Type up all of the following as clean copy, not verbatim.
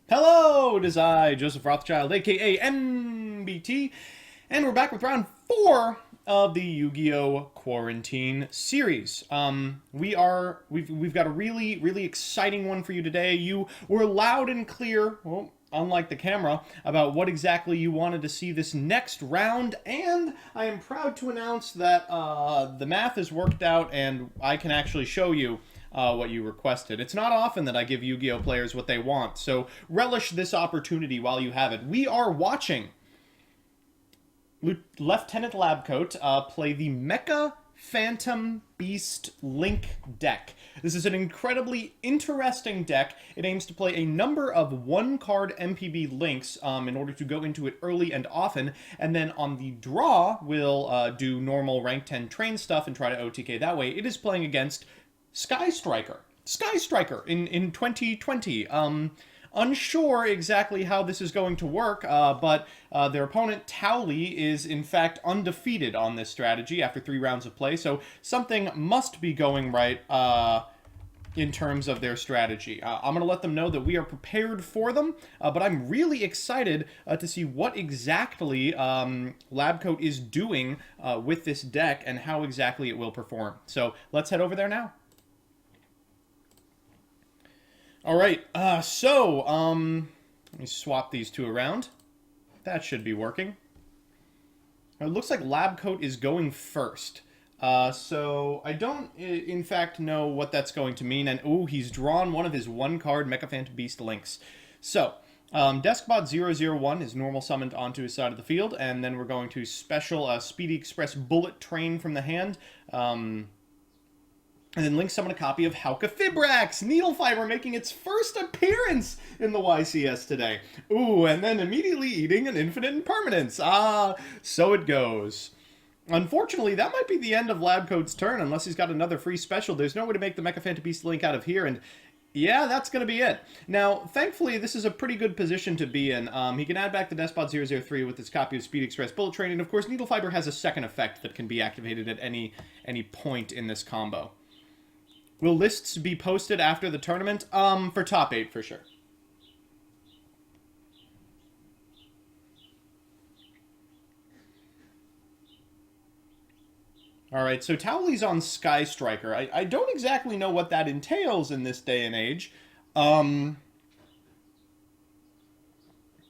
Hello, it is I, Joseph Rothschild, aka MBT, and we're back with round 4 of the Yu-Gi-Oh! Quarantine series. We've got a really exciting one for you today. You were loud and clear, well, unlike the camera, about what exactly you wanted to see this next round, and I am proud to announce that the math is worked out and I can actually show you what you requested. It's not often that I give Yu-Gi-Oh! Players what they want, so relish this opportunity while you have it. We are watching Lieutenant Labcoat play the Mecha Phantom Beast Link deck. This is an incredibly interesting deck. It aims to play a number of one-card MPB links in order to go into it early and often, and then on the draw, we'll do normal rank 10 train stuff and try to OTK that way. It is playing against Sky Striker in 2020. Unsure exactly how this is going to work, but their opponent, Towley, is in fact undefeated on this strategy after 3 rounds of play, so something must be going right in terms of their strategy. I'm going to let them know that we are prepared for them, but I'm really excited to see what exactly Labcoat is doing with this deck and how exactly it will perform. So let's head over there now. All right, let me swap these two around. That should be working. It looks like Labcoat is going first. So I don't, in fact, know what that's going to mean. And, ooh, he's drawn one of his one-card Mecha Phantom Beast links. So, Deskbot 001 is normal summoned onto his side of the field, and then we're going to special Speedy Express Bullet Train from the hand. And then Link summon a copy of Hauka Fibrax, Needle Fiber, making its first appearance in the YCS today. Ooh, and then immediately eating an Infinite Impermanence. Ah, so it goes. Unfortunately, that might be the end of Labcoat's turn, unless he's got another free special. There's no way to make the Mecha Phantom Beast Link out of here, and yeah, that's going to be it. Now, thankfully, this is a pretty good position to be in. He can add back the Despot 003 with his copy of Speed Express Bullet Train, and of course, Needle Fiber has a second effect that can be activated at any point in this combo. Will lists be posted after the tournament? For top 8, for sure. Alright, so Towley's on Sky Striker. I don't exactly know what that entails in this day and age.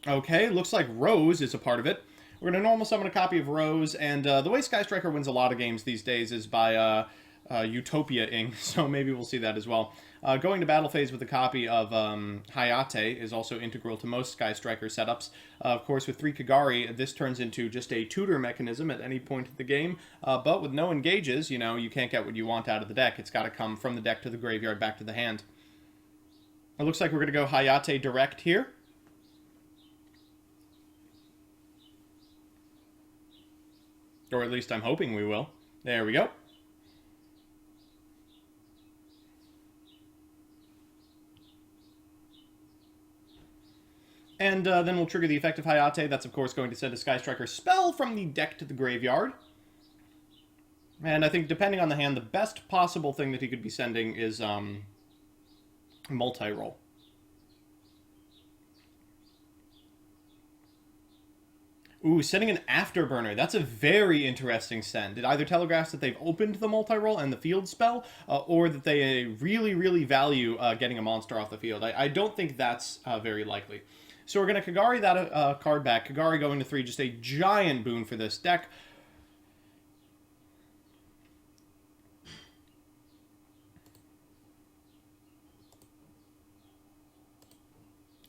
Okay, looks like Rose is a part of it. We're going to normal summon a copy of Rose, and the way Sky Striker wins a lot of games these days is by Utopia-ing, so maybe we'll see that as well. Going to battle phase with a copy of Hayate is also integral to most Sky Striker setups. Of course, with 3 Kagari, this turns into just a tutor mechanism at any point of the game, but with no engages, you know, you can't get what you want out of the deck. It's got to come from the deck to the graveyard, back to the hand. It looks like we're going to go Hayate direct here. Or at least I'm hoping we will. There we go. And then we'll trigger the effect of Hayate. That's, of course, going to send a Sky Striker spell from the deck to the graveyard. And I think, depending on the hand, the best possible thing that he could be sending is multi-roll. Ooh, sending an Afterburner. That's a very interesting send. It either telegraphs that they've opened the multi-roll and the field spell, or that they really value getting a monster off the field. I don't think that's very likely. So we're going to Kagari that card back. Kagari going to 3, just a giant boon for this deck.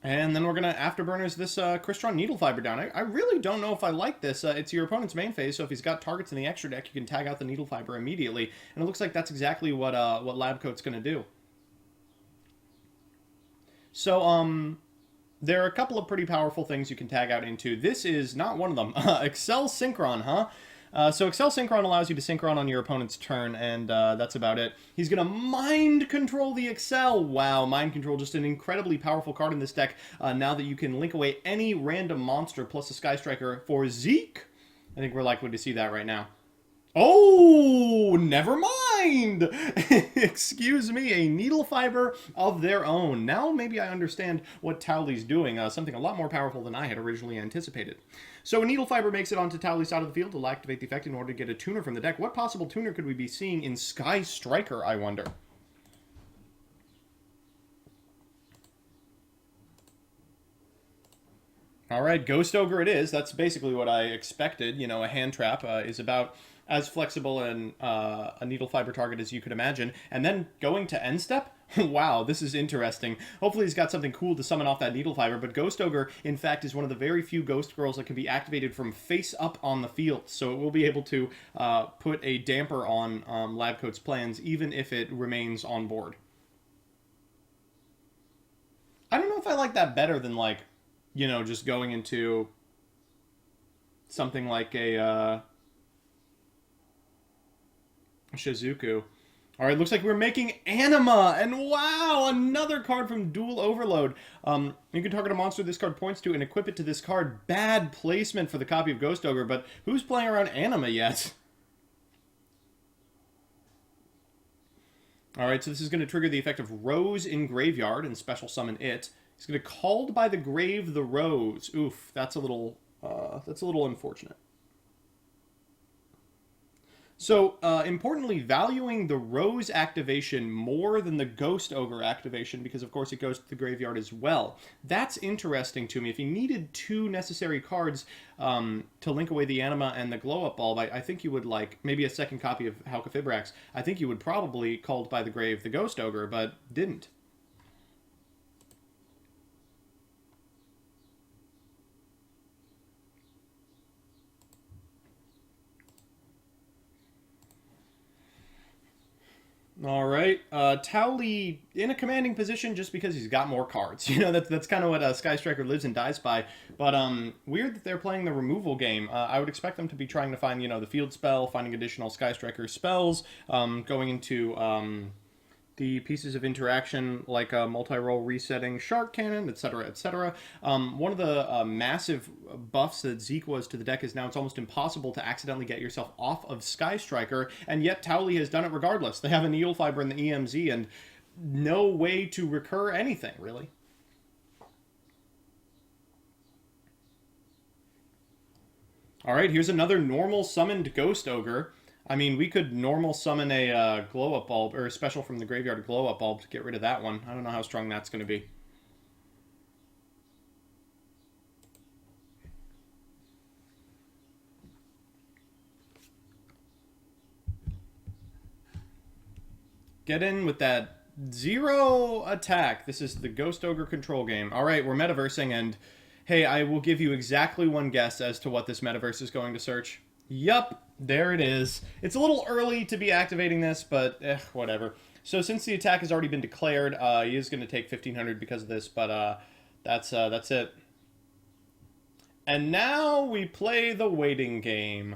And then we're going to Afterburners this Crystron Needle Fiber down. I really don't know if I like this. It's your opponent's main phase, so if he's got targets in the extra deck, you can tag out the Needle Fiber immediately. And it looks like that's exactly what Labcoat's going to do. So, there are a couple of pretty powerful things you can tag out into. This is not one of them. Excel Synchron, huh? So Excel Synchron allows you to Synchron on your opponent's turn, and that's about it. He's going to Mind Control the Excel. Wow, Mind Control, just an incredibly powerful card in this deck, now that you can link away any random monster plus a Sky Striker for Zeke. I think we're likely to see that right now. Oh, never mind. Excuse me, a needle fiber of their own. Now maybe I understand what Towley's doing, something a lot more powerful than I had originally anticipated. So a needle fiber makes it onto Towley's side of the field to activate the effect in order to get a tuner from the deck. What possible tuner could we be seeing in Sky Striker, I wonder? All right, Ghost Ogre it is. That's basically what I expected. You know, a hand trap is about as flexible and a needle fiber target as you could imagine. And then going to end step? Wow, this is interesting. Hopefully he's got something cool to summon off that needle fiber, but Ghost Ogre, in fact, is one of the very few Ghost Girls that can be activated from face up on the field. So it will be able to put a damper on Labcoat's plans, even if it remains on board. I don't know if I like that better than, like, you know, just going into something like a Shizuku. All right, looks like we're making Anima, and wow, another card from Dual Overload. You can target a monster this card points to and equip it to this card. Bad placement for the copy of Ghost Ogre, but who's playing around Anima yet? All right, so this is going to trigger the effect of Rose in Graveyard and special summon it. He's going to Called by the Grave the Rose. Oof, that's a little unfortunate. So, importantly, valuing the Rose activation more than the Ghost Ogre activation, because of course it goes to the graveyard as well. That's interesting to me. If you needed two necessary cards to link away the Anima and the Glow Up Bulb, I think you would like maybe a second copy of Halqifibrax. I think you would probably Called by the Grave the Ghost Ogre, but didn't. All right, Towley in a commanding position just because he's got more cards. You know, that's kind of what Sky Striker lives and dies by. But weird that they're playing the removal game. I would expect them to be trying to find, you know, the field spell, finding additional Sky Striker spells, going into the pieces of interaction like multi-role resetting, shark cannon, etc., etc. One of the massive buffs that Zeke was to the deck is now it's almost impossible to accidentally get yourself off of Sky Striker, and yet Towley has done it regardless. They have a needle fiber in the EMZ and no way to recur anything, really. All right, here's another normal summoned Ghost Ogre. I mean, we could normal summon a glow-up bulb, or a special from the graveyard glow-up bulb to get rid of that one. I don't know how strong that's going to be. Get in with that 0 attack. This is the Ghost Ogre control game. All right, we're metaversing, and hey, I will give you exactly one guess as to what this metaverse is going to search. Yup, there it is. It's a little early to be activating this, but whatever. So since the attack has already been declared, he is going to take 1,500 because of this, but that's it. And now we play the waiting game.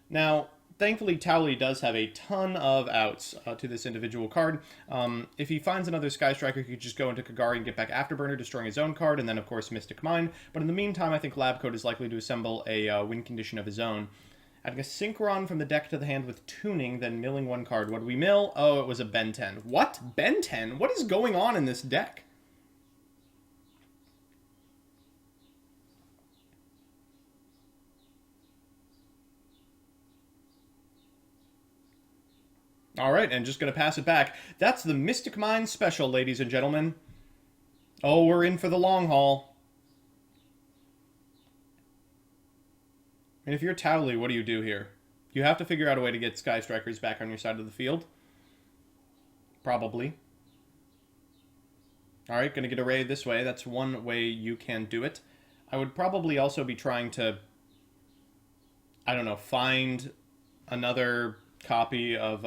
Now, thankfully, Towley does have a ton of outs to this individual card. If he finds another Sky Striker, he could just go into Kagari and get back Afterburner, destroying his own card, and then, of course, Mystic Mine. But in the meantime, I think Labcoat is likely to assemble a win condition of his own. Adding a Synchron from the deck to the hand with Tuning, then milling one card. What did we mill? Oh, it was a Ben 10. What? Ben 10? What is going on in this deck? All right, and just going to pass it back. That's the Mystic Mine special, ladies and gentlemen. Oh, we're in for the long haul. And if you're Towley, what do you do here? You have to figure out a way to get Sky Strikers back on your side of the field. Probably. Alright, gonna get a raid this way. That's one way you can do it. I would probably also be trying to, I don't know, find another copy of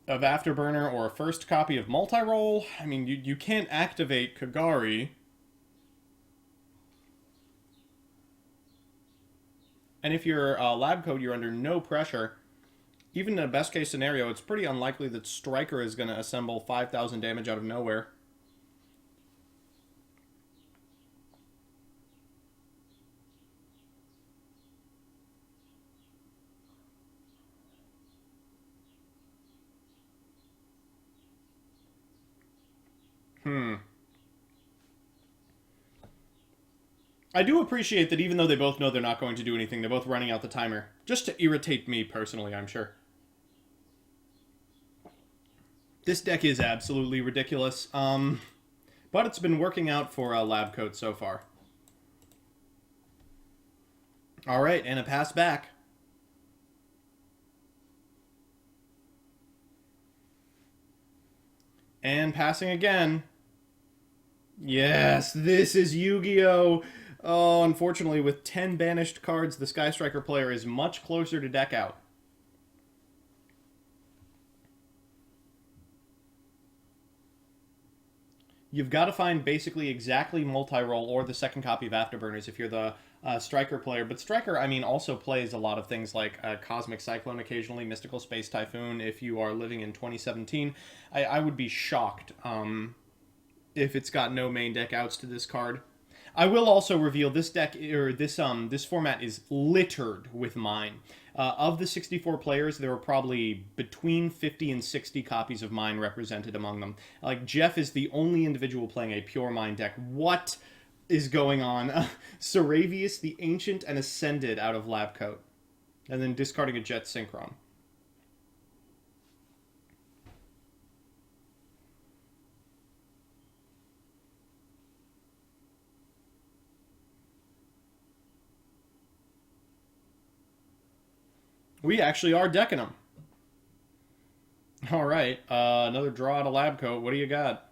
Afterburner or a first copy of Multi-Roll. I mean, you can't activate Kagari. And if you're Labcoat, you're under no pressure. Even in a best case scenario, it's pretty unlikely that Striker is going to assemble 5,000 damage out of nowhere. I do appreciate that even though they both know they're not going to do anything, they're both running out the timer. Just to irritate me personally, I'm sure. This deck is absolutely ridiculous. But it's been working out for Lab Coat so far. Alright, and a pass back. And passing again. Yes, this is Yu-Gi-Oh! Oh, unfortunately, with 10 banished cards, the Sky Striker player is much closer to deck out. You've got to find basically exactly multi-roll or the second copy of Afterburners if you're the Striker player. But Striker, I mean, also plays a lot of things like Cosmic Cyclone occasionally, Mystical Space Typhoon if you are living in 2017. I would be shocked if it's got no main deck outs to this card. I will also reveal this deck, or this format is littered with mine. Of the 64 players, there are probably between 50 and 60 copies of mine represented among them. Like, Jeff is the only individual playing a pure mine deck. What is going on? Saravius, the Ancient, and Ascended out of Lab Coat. And then discarding a Jet Synchron. We actually are decking them. All right, another draw to Lab Coat. What do you got?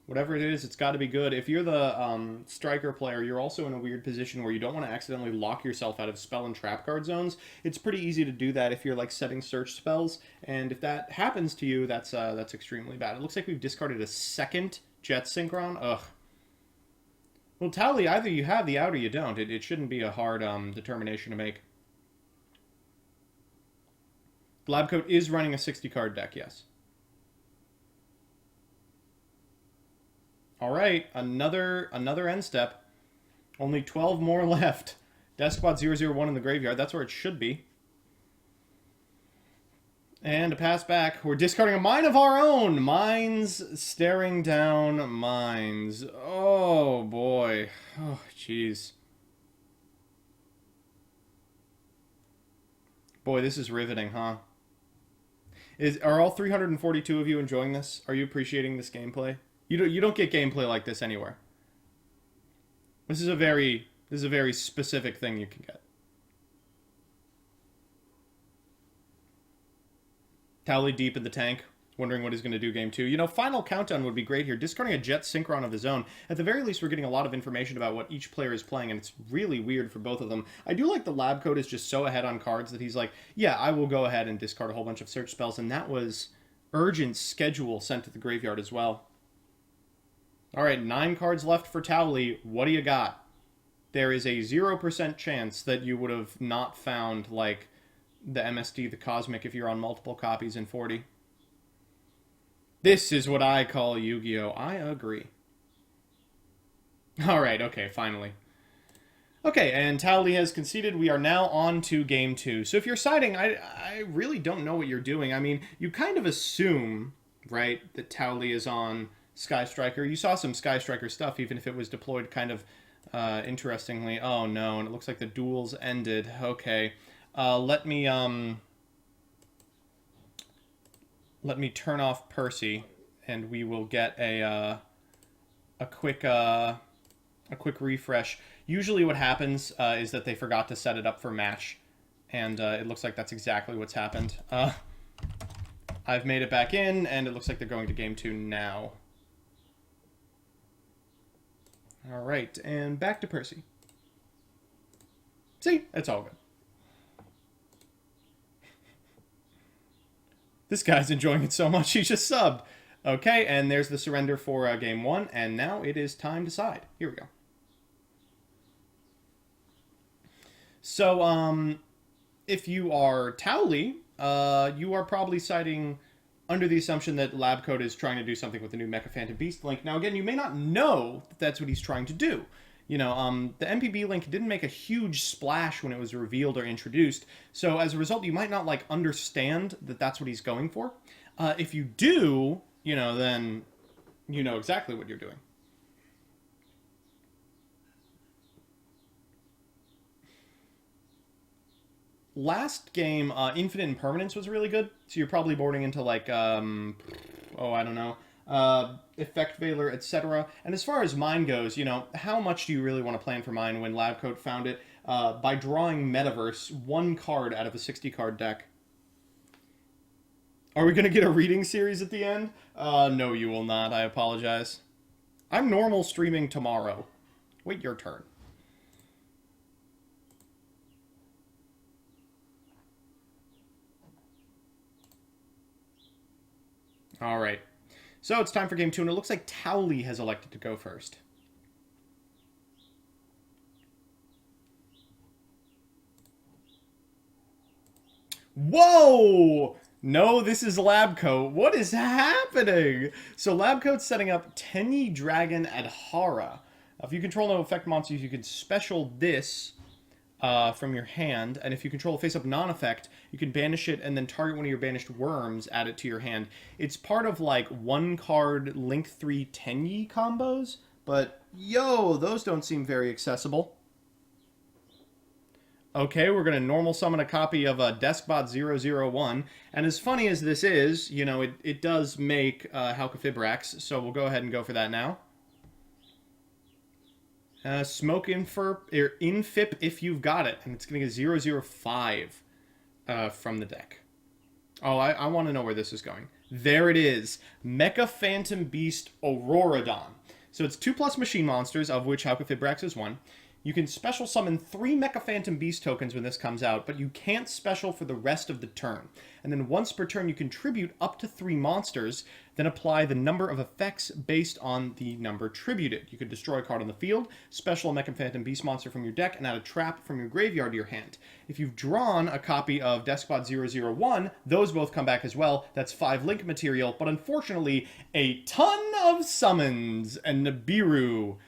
Whatever it is, it's got to be good. If you're the Striker player, you're also in a weird position where you don't want to accidentally lock yourself out of spell and trap card zones. It's pretty easy to do that if you're like setting search spells, and if that happens to you, that's extremely bad. It looks like we've discarded a second Jet Synchron. Ugh. Well, Tally, either you have the out or you don't. It shouldn't be a hard determination to make. Lab Coat is running a 60-card deck, yes. All right, another end step. Only 12 more left. Despot 001 in the graveyard. That's where it should be. And a pass back. We're discarding a mine of our own. Mines staring down mines. Oh, boy. Oh, jeez. Boy, this is riveting, huh? Are all 342 of you enjoying this? Are you appreciating this gameplay? You don't get gameplay like this anywhere. This is a very specific thing you can get. Tally deep in the tank, wondering what he's going to do game 2. You know, Final Countdown would be great here. Discarding a Jet Synchron of his own. At the very least, we're getting a lot of information about what each player is playing, and it's really weird for both of them. I do like the Lab Coat is just so ahead on cards that he's like, yeah, I will go ahead and discard a whole bunch of search spells, and that was Urgent Schedule sent to the graveyard as well. All right, 9 cards left for Towley. What do you got? There is a 0% chance that you would have not found, like, the MSD, the Cosmic, if you're on multiple copies in 40. This is what I call Yu-Gi-Oh! I agree. All right, okay, finally. Okay, and Towley has conceded. We are now on to game 2. So if you're siding, I really don't know what you're doing. I mean, you kind of assume, right, that Towley is on Sky Striker. You saw some Sky Striker stuff, even if it was deployed kind of interestingly. Oh no, and it looks like the duels ended. Okay, let me turn off Percy, and we will get a quick refresh. Usually, what happens is that they forgot to set it up for match, and it looks like that's exactly what's happened. I've made it back in, and it looks like they're going to game 2 now. All right, and back to Percy. See, it's all good. This guy's enjoying it so much, he just subbed. Okay, and there's the surrender for game 1, and now it is time to side. Here we go. So, if you are Towley, you are probably siding under the assumption that Lab Coat is trying to do something with the new Mecha Phantom Beast link. Now, again, you may not know that that's what he's trying to do. You know, the MPB link didn't make a huge splash when it was revealed or introduced, so as a result, you might not, like, understand that that's what he's going for. If you do, you know, then you know exactly what you're doing. last game, Infinite Impermanence was really good. So you're probably boarding into like, oh, I don't know, Effect Veiler, etc. And as far as mine goes, you know, how much do you really want to plan for mine when Labcoat found it? By drawing Metaverse, one card out of a 60-card deck. Are we going to get a reading series at the end? No, you will not. I apologize. I'm normal streaming tomorrow. Wait your turn. All right. So it's time for game 2, and it looks like Towley has elected to go first. Whoa! No, this is Labcoat. What is happening? So Labcoat's setting up Tenyi Dragon Adhara. If you control no effect monsters, you can special this from your hand, and if you control a face-up non-effect, you can banish it and then target one of your banished worms, add it to your hand. It's part of, like, one-card Link 3 Tenyi combos, but, yo, those don't seem very accessible. Okay, we're going to normal summon a copy of Deskbot 001, and as funny as this is, you know, it does make Halqifibrax, so we'll go ahead and go for that now. Smoke Infip if you've got it, and it's going to get 005 from the deck. Oh, I want to know where this is going. There it is. Mecha Phantom Beast Auroradon. So it's 2+ machine monsters, of which Halqifibrax is one. You can special summon 3 Mecha Phantom Beast tokens when this comes out, but you can't special for the rest of the turn. And then once per turn, you contribute up to 3 monsters, then apply the number of effects based on the number tributed. You could destroy a card on the field, special a Mecha Phantom Beast monster from your deck, and add a trap from your graveyard to your hand. If you've drawn a copy of Deskbot 001, those both come back as well. That's 5 link material, but unfortunately, a ton of summons, and Nibiru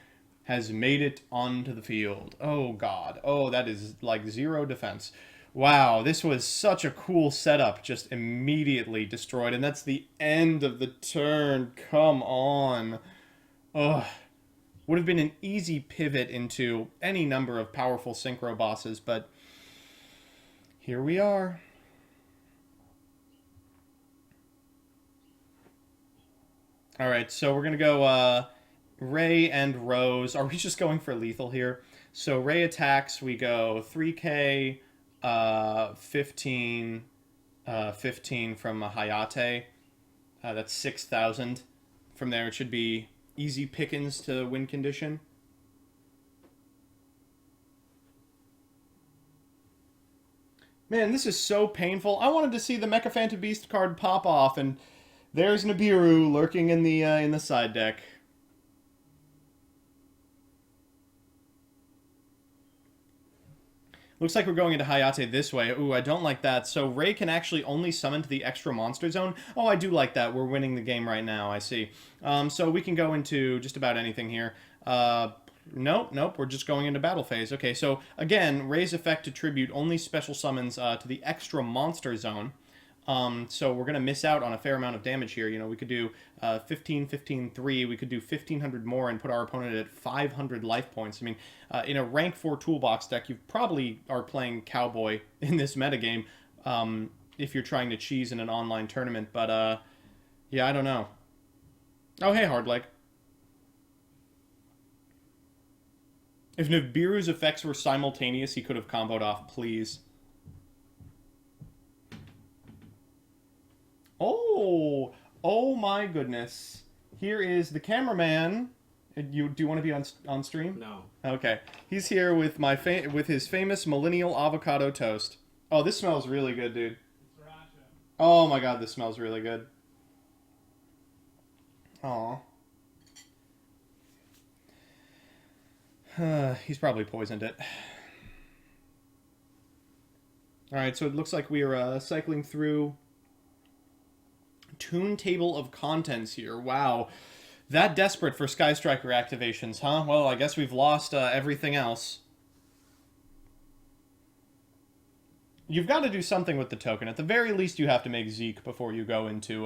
has made it onto the field. Oh, God. Oh, that is like 0 defense. Wow, this was such a cool setup, just immediately destroyed. And that's the end of the turn. Come on. Ugh. Would have been an easy pivot into any number of powerful synchro bosses, but here we are. All right, so we're going to go Ray and Rose. Are we just going for lethal here? So Ray attacks, we go 3k, 15, 15 from Hayate. That's 6,000. From there, it should be easy pickings to win condition. Man, this is so painful. I wanted to see the Mecha Phantom Beast card pop off, and there's Nibiru lurking in the side deck. Looks like we're going into Hayate this way. Ooh, I don't like that. So Ray can actually only summon to the extra monster zone. Oh, I do like that. We're winning the game right now, I see. So we can go into just about anything here. Nope, we're just going into battle phase. Okay, so again, Ray's effect to tribute only special summons to the extra monster zone. So we're going to miss out on a fair amount of damage here. You know, we could do 15, 15, 3. We could do 1,500 more and put our opponent at 500 life points. I mean, in a rank 4 toolbox deck, you probably are playing Cowboy in this metagame if you're trying to cheese in an online tournament. But, yeah, I don't know. Oh, hey, Hardleg. If Nibiru's effects were simultaneous, he could have comboed off, please. Oh my goodness. Here is the cameraman. Do you want to be on stream? No. Okay. He's here with with his famous millennial avocado toast. Oh, this smells really good, dude. Oh my god, this smells really good. Aw. He's probably poisoned it. Alright, so it looks like we are cycling through Toon table of contents here. Wow. That desperate for Sky Striker activations, huh? Well, I guess we've lost everything else. You've got to do something with the token. At the very least, you have to make Zeke before you go into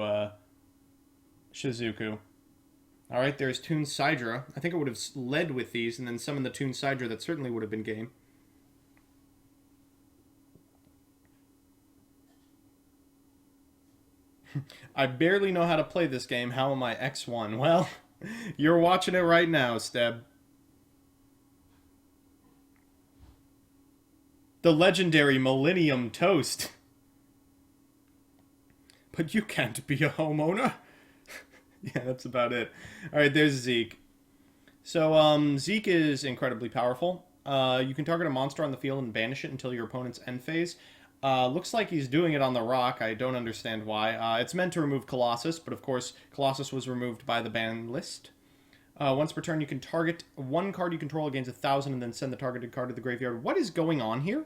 Shizuku. Alright, there's Toon Sidra. I think it would have led with these, and then summon the Toon Sidra. That certainly would have been game. I barely know how to play this game. How am I X1? Well, you're watching it right now, Steb. The legendary Millennium Toast. But you can't be a homeowner. Yeah, that's about it. Alright, there's Zeke. So, Zeke is incredibly powerful. You can target a monster on the field and banish it until your opponent's end phase. Looks like he's doing it on the rock. I don't understand why. It's meant to remove Colossus, but of course, Colossus was removed by the ban list. Once per turn, you can target one card you control against 1,000 and then send the targeted card to the graveyard. What is going on here?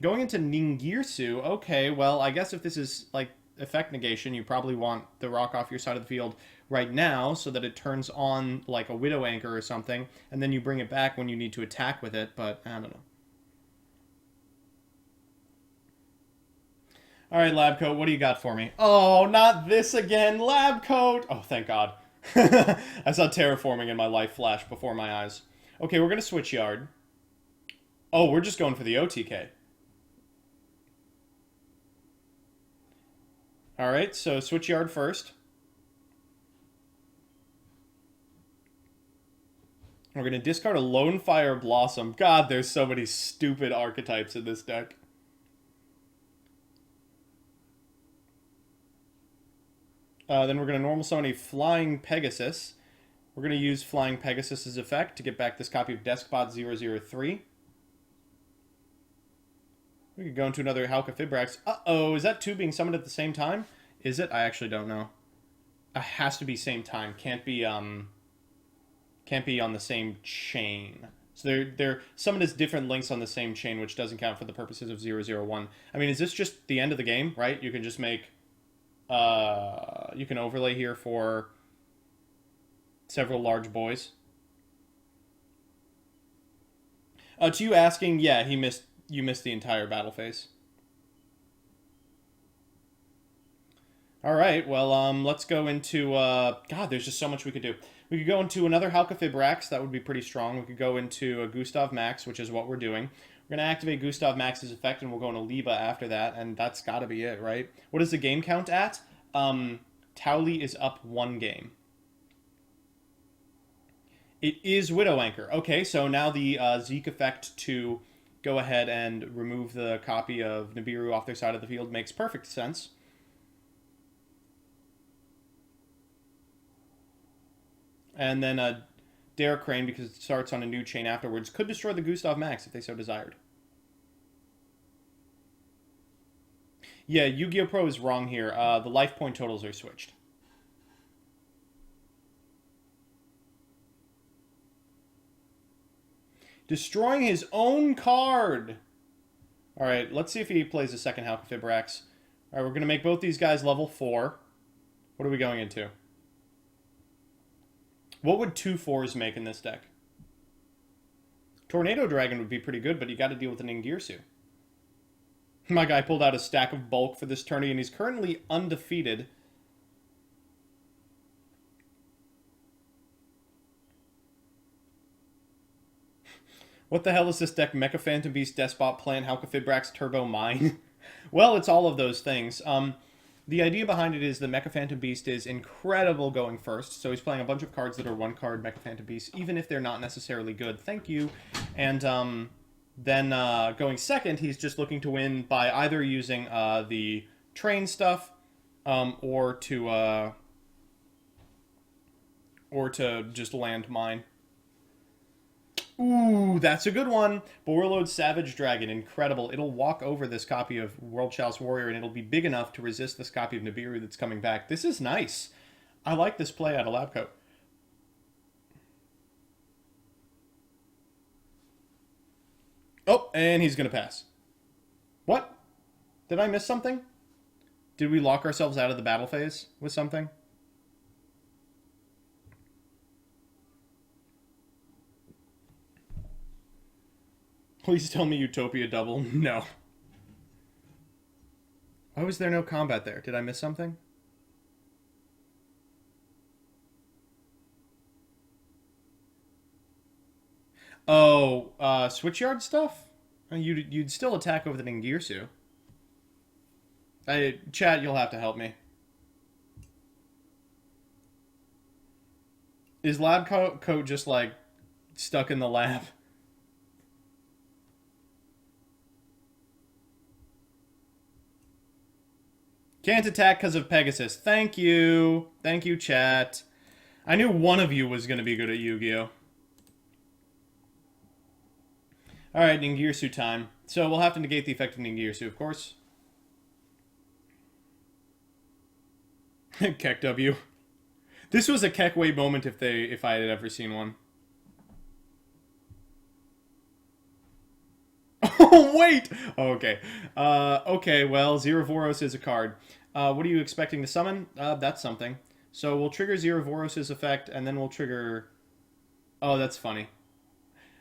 Going into Ningirsu. Okay, well, I guess if this is, like, effect negation, you probably want the rock off your side of the field right now so that it turns on, like, a Widow Anchor or something, and then you bring it back when you need to attack with it, but I don't know. Alright, Lab Coat, what do you got for me? Oh, not this again, Lab Coat! Oh, thank God. I saw terraforming in my life flash before my eyes. Okay, we're going to switch yard. Oh, we're just going for the OTK. Alright, so switch yard first. We're going to discard a Lone Fire Blossom. God, there's so many stupid archetypes in this deck. Then we're going to normal summon a Flying Pegasus. We're going to use Flying Pegasus' effect to get back this copy of Deskbot 003. We could go into another Halka Fibrax. Uh-oh, is that two being summoned at the same time? Is it? I actually don't know. It has to be same time. Can't be on the same chain. So they're summoned as different links on the same chain, which doesn't count for the purposes of 001. I mean, is this just the end of the game, right? You can just make... you can overlay here for several large boys. To you asking, yeah, you missed the entire battle phase. Alright, well, let's go into, God, there's just so much we could do. We could go into another Halka Fibrax, that would be pretty strong. We could go into a Gustav Max, which is what we're doing. We're going to activate Gustav Max's effect, and we'll go into Leva after that, and that's got to be it, right? What is the game count at? Towley is up 1 game. It is Widow Anchor. Okay, so now the Zeke effect to go ahead and remove the copy of Nibiru off their side of the field makes perfect sense. And then Dare Crane, because it starts on a new chain afterwards, could destroy the Gustav Max if they so desired. Yeah, Yu-Gi-Oh! Pro is wrong here. The life point totals are switched. Destroying his own card! Alright, let's see if he plays a second Halka Fibrax. Alright, we're going to make both these guys level 4. What are we going into? What would 2 4s make in this deck? Tornado Dragon would be pretty good, but you got to deal with an Ningirsu. My guy pulled out a stack of bulk for this tourney, and he's currently undefeated. What the hell is this deck? Mecha Phantom Beast, Despot, Plant, Halka Fibrax, Turbo Mine? Well, it's all of those things. The idea behind it is the Mecha Phantom Beast is incredible going first, so he's playing a bunch of cards that are 1-card Mecha Phantom Beasts, even if they're not necessarily good. Thank you. And then going second, he's just looking to win by either using the train stuff or to just land mine. Ooh, that's a good one. Borreload Savage Dragon, incredible. It'll walk over this copy of World Chalice Warrior, and it'll be big enough to resist this copy of Nibiru that's coming back. This is nice. I like this play out of Lab Coat. Oh, and he's going to pass. What? Did I miss something? Did we lock ourselves out of the battle phase with something? Please tell me Utopia double. No. Why was there no combat there? Did I miss something? Oh, Switchyard stuff? You'd still attack over the Ningirsu. Chat, you'll have to help me. Is lab coat just, like, stuck in the lab? Can't attack because of Pegasus. Thank you. Thank you, chat. I knew one of you was going to be good at Yu-Gi-Oh! Alright, Ningirsu time. So we'll have to negate the effect of Ningirsu, of course. Keck W. This was a Keckway moment if I had ever seen one. Oh, wait! Oh, okay. Okay, well, Zerovoros is a card. What are you expecting to summon? That's something. So we'll trigger Zerovoros' effect, and then we'll trigger... Oh, that's funny.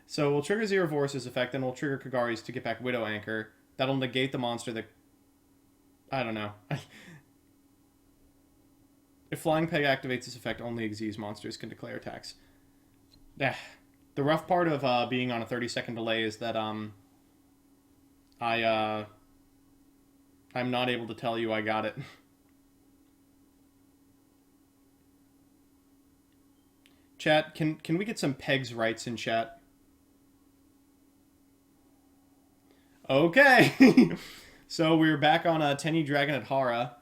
So we'll trigger Zerovoros' effect, then we'll trigger Kagari's to get back Widow Anchor. That'll negate the monster that... I don't know. If Flying Peg activates this effect, only Xyz monsters can declare attacks. The rough part of being on a 30-second delay is that I'm not able to tell you I got it. Chat, can we get some Pegs rights in chat? Okay. So we're back on a Tenyi Dragon at Hara.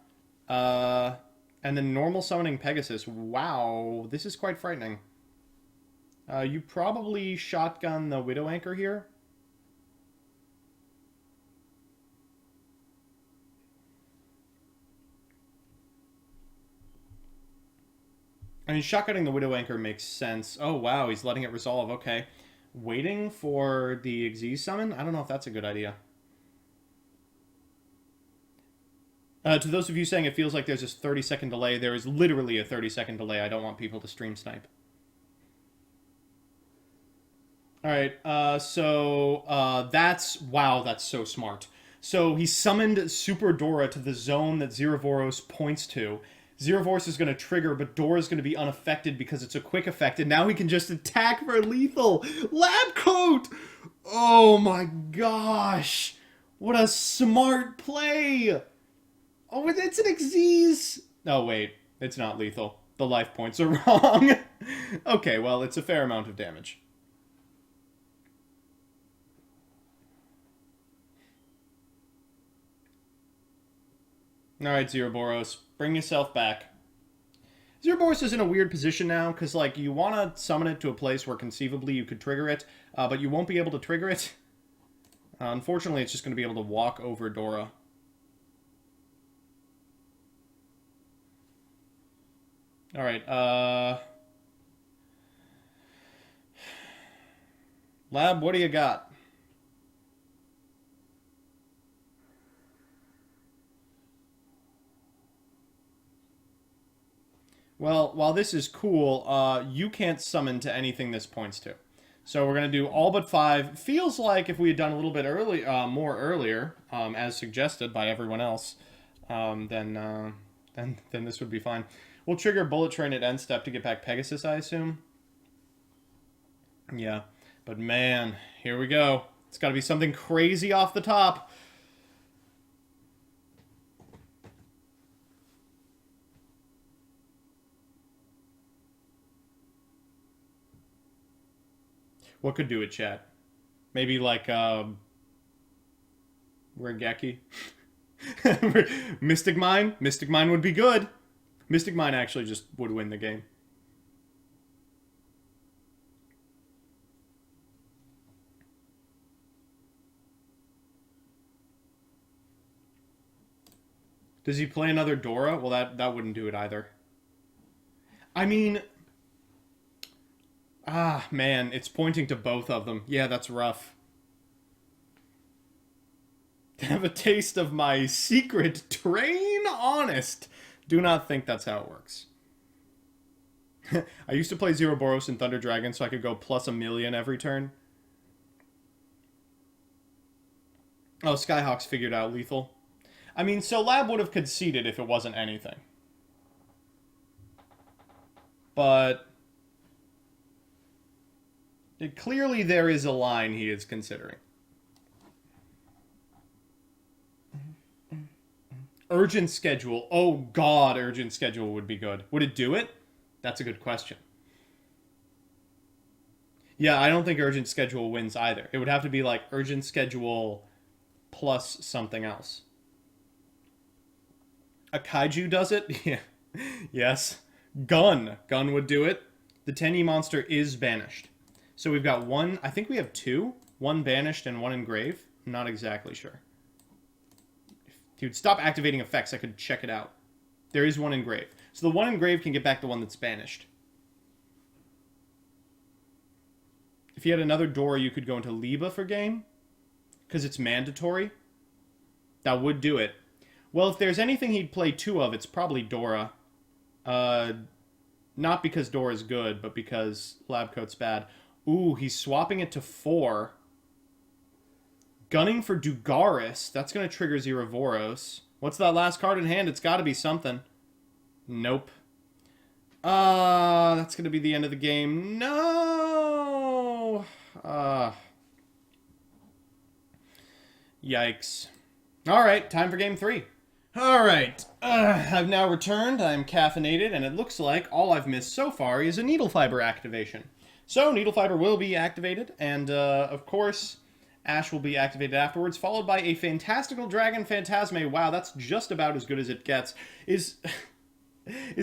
And then normal summoning Pegasus. Wow, this is quite frightening. You probably shotgun the Widow Anchor here. I mean, shotgunning the Widow Anchor makes sense. Oh, wow, he's letting it resolve. Okay. Waiting for the Xyz summon? I don't know if that's a good idea. To those of you saying it feels like there's this 30-second delay, there is literally a 30-second delay. I don't want people to stream snipe. Alright, that's... Wow, that's so smart. So he summoned Super Dora to the zone that Zerovoros points to. Zerovoros is going to trigger, but Dora's going to be unaffected because it's a quick effect, and now he can just attack for lethal! Lab Coat! Oh my gosh! What a smart play! Oh, it's an Xyz! Oh, wait. It's not lethal. The life points are wrong. Okay, well, it's a fair amount of damage. Alright, Zeroboros. Bring yourself back. Zeroboros is in a weird position now, because, like, you want to summon it to a place where conceivably you could trigger it, but you won't be able to trigger it. Unfortunately, it's just going to be able to walk over Dora. Alright, Lab, what do you got? Well, while this is cool, you can't summon to anything this points to. So we're going to do all but 5. Feels like if we had done a little bit more earlier, as suggested by everyone else, then this would be fine. We'll trigger Bullet Train at end step to get back Pegasus, I assume. Yeah, but man, here we go. It's got to be something crazy off the top. What could do it, chat? Maybe like Regeki? Mystic Mine? Mystic Mine would be good. Mystic Mine actually just would win the game. Does he play another Dora? Well, that wouldn't do it either. I mean... Ah, man, it's pointing to both of them. Yeah, that's rough. Have a taste of my secret train? Honest. Do not think that's how it works. I used to play Zeroboros and Thunder Dragon so I could go plus 1,000,000 every turn. Oh, Skyhawk's figured out lethal. I mean, so Lab would have conceded if it wasn't anything. But... clearly there is a line he is considering. Urgent schedule. Oh god, urgent schedule would be good. Would it do it? That's a good question. Yeah, I don't think urgent schedule wins either. It would have to be like urgent schedule plus something else. A kaiju does it? Yeah. Yes. Gun. Gun would do it. The 10E monster is banished. So we've got one, I think we have two. One banished and one engrave. I'm not exactly sure. If he would stop activating effects, I could check it out. There is one engrave. So the one engrave can get back the one that's banished. If you had another Dora, you could go into Liba for game. Because it's mandatory. That would do it. Well, if there's anything he'd play two of, it's probably Dora. Not because Dora's good, but because Lab Coat's bad. Ooh, he's swapping it to 4. Gunning for Dugaris. That's going to trigger Zerovoros. What's that last card in hand? It's got to be something. Nope. That's going to be the end of the game. No! Yikes. Alright, time for game 3. Alright, I've now returned, I'm caffeinated, and it looks like all I've missed so far is a Needle Fiber activation. So, Needle Fiber will be activated, and of course, Ash will be activated afterwards, followed by a Fantastical Dragon Phantasme. Wow, that's just about as good as it gets. Is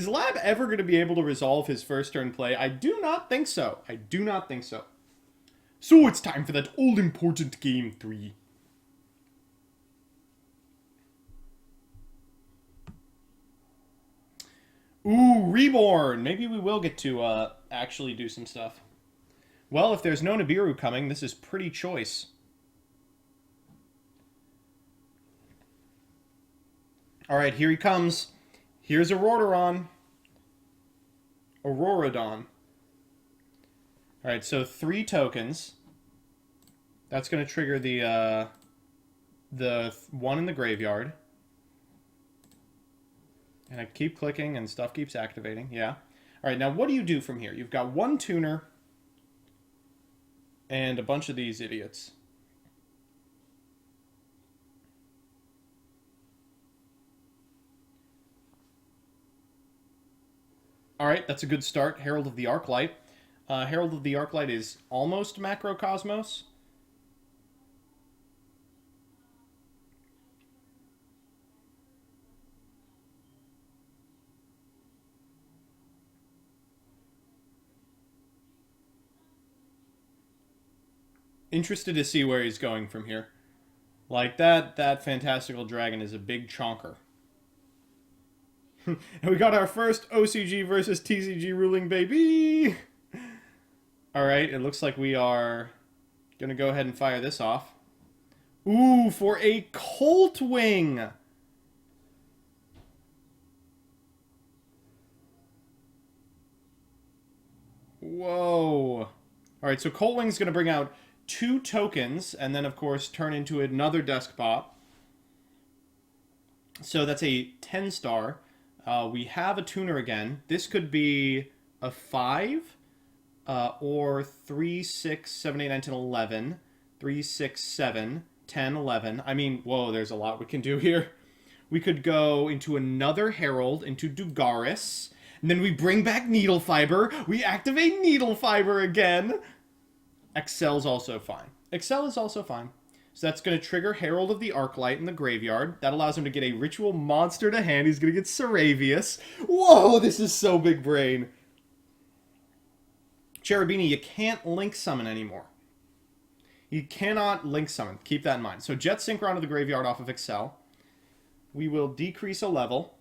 Lab ever going to be able to resolve his first turn play? I do not think so. I do not think so. So it's time for that all-important game 3. Ooh, Reborn! Maybe we will get to actually do some stuff. Well, if there's no Nibiru coming, this is pretty choice. Alright, here he comes. Here's Auroradon. Auroradon. Alright, so 3 tokens. That's going to trigger the one in the graveyard. And I keep clicking and stuff keeps activating. Yeah. Alright, now what do you do from here? You've got 1 tuner and a bunch of these idiots. Alright, that's a good start. Herald of the Arclight. Herald of the Arclight is almost Macrocosmos. Interested to see where he's going from here. Like, that Fantastical Dragon is a big chonker. And we got our first OCG versus TCG ruling, baby! Alright, it looks like we are gonna go ahead and fire this off. Ooh, for a Colt Wing! Whoa. Alright, so Colt Wing's gonna bring out 2 tokens, and then, of course, turn into another Desk Pop. So that's a 10-star. We have a tuner again. This could be a 5, or 3, 6, 7, 8, 9, 10, 11. 3, 6, 7, 10, 11. I mean, whoa, there's a lot we can do here. We could go into another Herald, into Dugaris, and then we bring back Needle Fiber. We activate Needle Fiber again. Excel's also fine. Excel is also fine. So that's going to trigger Herald of the Arclight in the graveyard. That allows him to get a ritual monster to hand. He's going to get Saravius. Whoa, this is so big brain. Cherubini, you can't link summon anymore. You cannot link summon. Keep that in mind. So Jet Synchron to the graveyard off of Excel. We will decrease a level.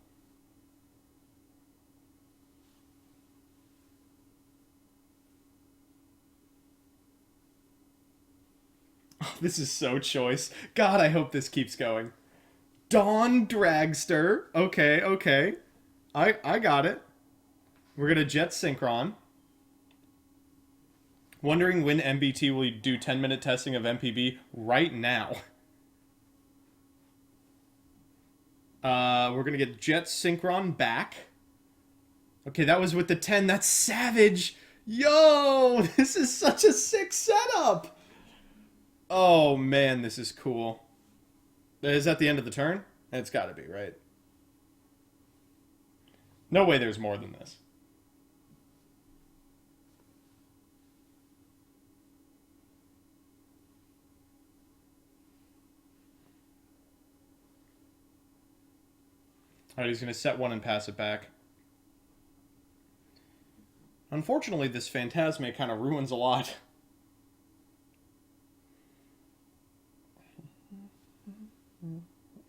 Oh, this is so choice. God, I hope this keeps going. Dawn Dragster. Okay, okay. I got it. We're going to Jet Synchron. Wondering when MBT will do 10-minute testing of MPB right now. We're going to get Jet Synchron back. Okay, that was with the 10. That's savage. Yo, this is such a sick setup. Oh, man, this is cool. Is that the end of the turn? It's got to be, right? No way there's more than this. Alright, he's going to set one and pass it back. Unfortunately, this Phantasme kind of ruins a lot.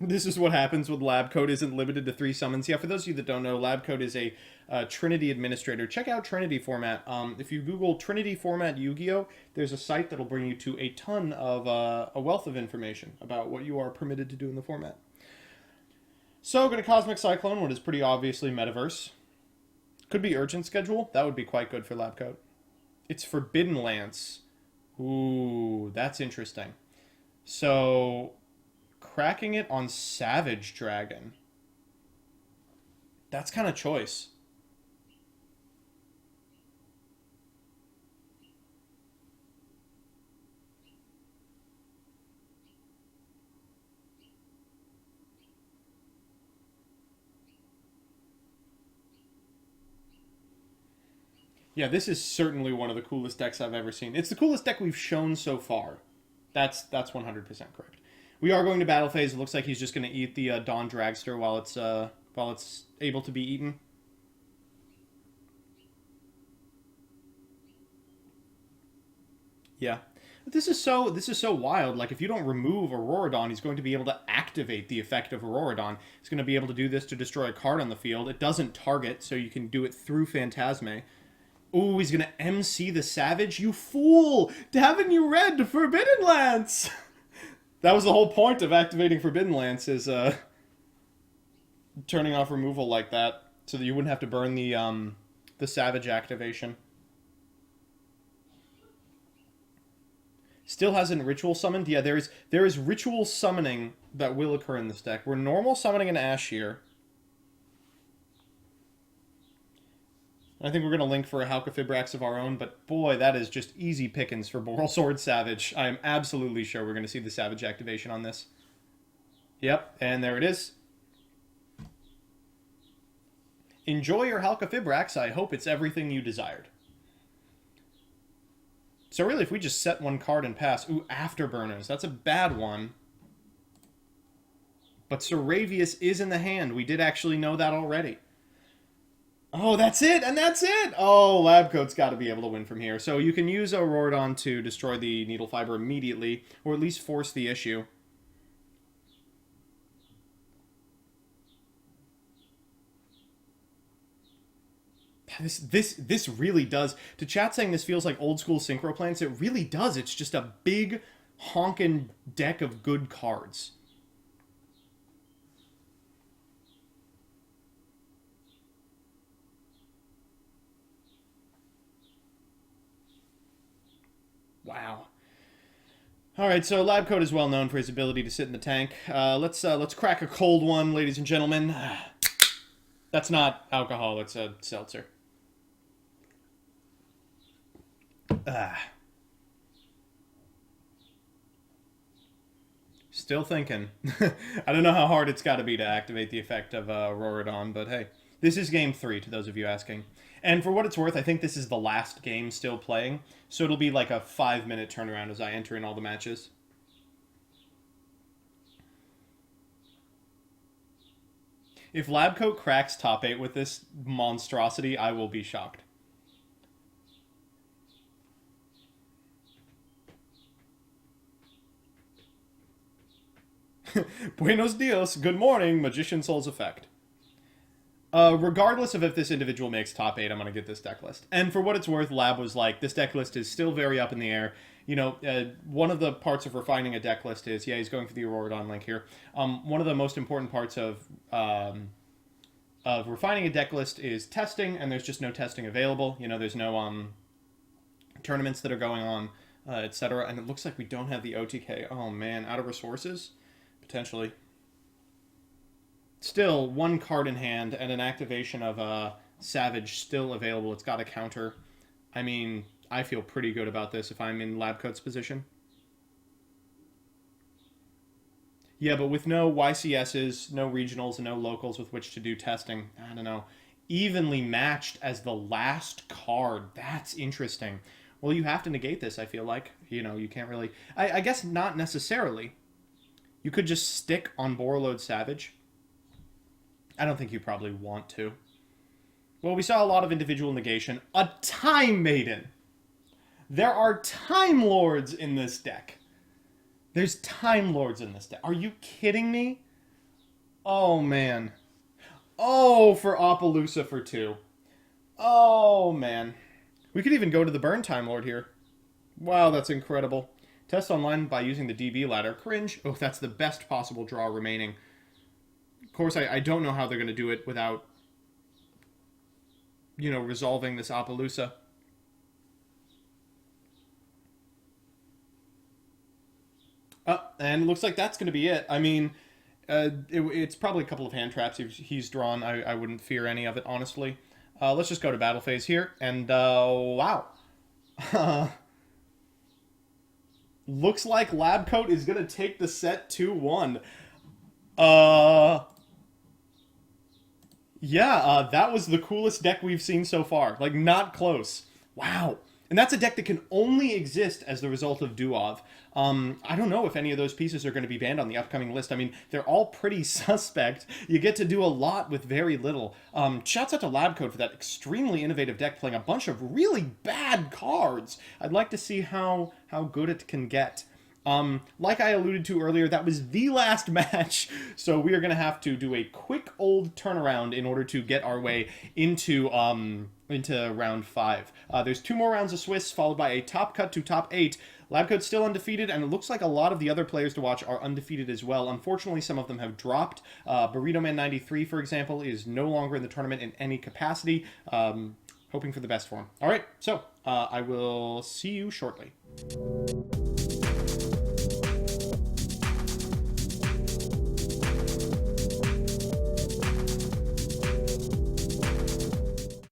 This is what happens when lab code isn't limited to 3 summons. Yeah, for those of you that don't know, lab code is a Trinity administrator. Check out Trinity format. If you Google Trinity format Yu-Gi-Oh, there's a site that'll bring you to a ton of a wealth of information about what you are permitted to do in the format. So, going to Cosmic Cyclone, what is pretty obviously Metaverse. Could be Urgent Schedule. That would be quite good for lab code. It's Forbidden Lance. Ooh, that's interesting. So, cracking it on Savage Dragon. That's kind of choice. Yeah, this is certainly one of the coolest decks I've ever seen. It's the coolest deck we've shown so far. That's 100% correct. We are going to battle phase. It looks like he's just going to eat the Dawn Dragster while it's able to be eaten. Yeah. This is so wild. Like, if you don't remove Auroradon, he's going to be able to activate the effect of Auroradon. He's going to be able to do this to destroy a card on the field. It doesn't target, so you can do it through Phantasme. Ooh, he's gonna MC the Savage? You fool! Haven't you read Forbidden Lance? That was the whole point of activating Forbidden Lance, is turning off removal like that, so that you wouldn't have to burn the Savage activation. Still hasn't ritual summoned? Yeah, there is ritual summoning that will occur in this deck. We're normal summoning an Ash here. I think we're going to link for a Halqifibrax of our own, but boy, that is just easy pickings for Boral Sword Savage. I am absolutely sure we're going to see the Savage activation on this. Yep, and there it is. Enjoy your Halqifibrax. I hope it's everything you desired. So really, if we just set one card and pass... Ooh, Afterburners. That's a bad one. But Saravius is in the hand. We did actually know that already. Oh, that's it, and that's it! Oh, Labcoat's got to be able to win from here. So you can use Auroradon to destroy the Needle Fiber immediately, or at least force the issue. This really does. To chat saying this feels like old school Synchro Plants, it really does. It's just a big, honkin' deck of good cards. Wow. All right, so Labcoat is well known for his ability to sit in the tank. Let's crack a cold one, ladies and gentlemen. That's not alcohol; it's a seltzer. Still thinking. I don't know how hard it's got to be to activate the effect of Auroradon, but hey, this is game 3. To those of you asking. And for what it's worth, I think this is the last game still playing, so it'll be like a 5-minute turnaround as I enter in all the matches. If Labcoat cracks top 8 with this monstrosity, I will be shocked. Buenos dias, good morning, Magician Soul's Effect. Regardless of if this individual makes top 8, I'm going to get this deck list. And for what it's worth, Lab was like, this deck list is still very up in the air. You know, one of the parts of refining a deck list is, yeah, he's going for the Auroradon link here. One of the most important parts of refining a deck list is testing, and there's just no testing available. You know, there's no tournaments that are going on, etc. And it looks like we don't have the OTK. Oh, man, out of resources? Potentially. Still, one card in hand and an activation of Savage still available. It's got a counter. I mean, I feel pretty good about this if I'm in Labcoat's position. Yeah, but with no YCSs, no regionals, and no locals with which to do testing, I don't know. evenly matched as the last card. That's interesting. Well, you have to negate this, I feel like. You can't really... I guess not necessarily. You could just stick on Borreload Savage. I don't think you probably want to. Well, we saw a lot of individual negation. A Time Maiden! There are Time Lords in this deck. There's Time Lords in this deck. Are you kidding me? Oh, man. Oh, for Appaloosa for 2. Oh, man. We could even go to the Burn Time Lord here. Wow, that's incredible. Test online by using the DB ladder. Cringe. Oh, that's the best possible draw remaining. Of course, I don't know how they're going to do it without, resolving this Appaloosa. And it looks like that's going to be it. I mean, it's probably a couple of hand traps he's drawn. I wouldn't fear any of it, honestly. Let's just go to battle phase here. And, wow. Looks like Lab Coat is going to take the set 2-1. Yeah, that was the coolest deck we've seen so far. Like, not close. Wow. And that's a deck that can only exist as the result of Duov. I don't know if any of those pieces are going to be banned on the upcoming list. I mean, they're all pretty suspect. You get to do a lot with very little. Shouts out to Labcode for that extremely innovative deck, playing a bunch of really bad cards. I'd like to see how good it can get. Like I alluded to earlier, that was the last match, so we are going to have to do a quick old turnaround in order to get our way into round 5. There's 2 more rounds of Swiss, followed by a top cut to top 8. Labcode's still undefeated, and it looks like a lot of the other players to watch are undefeated as well. Unfortunately, some of them have dropped. Burrito Man 93, for example, is no longer in the tournament in any capacity. Hoping for the best for him. All right, so I will see you shortly.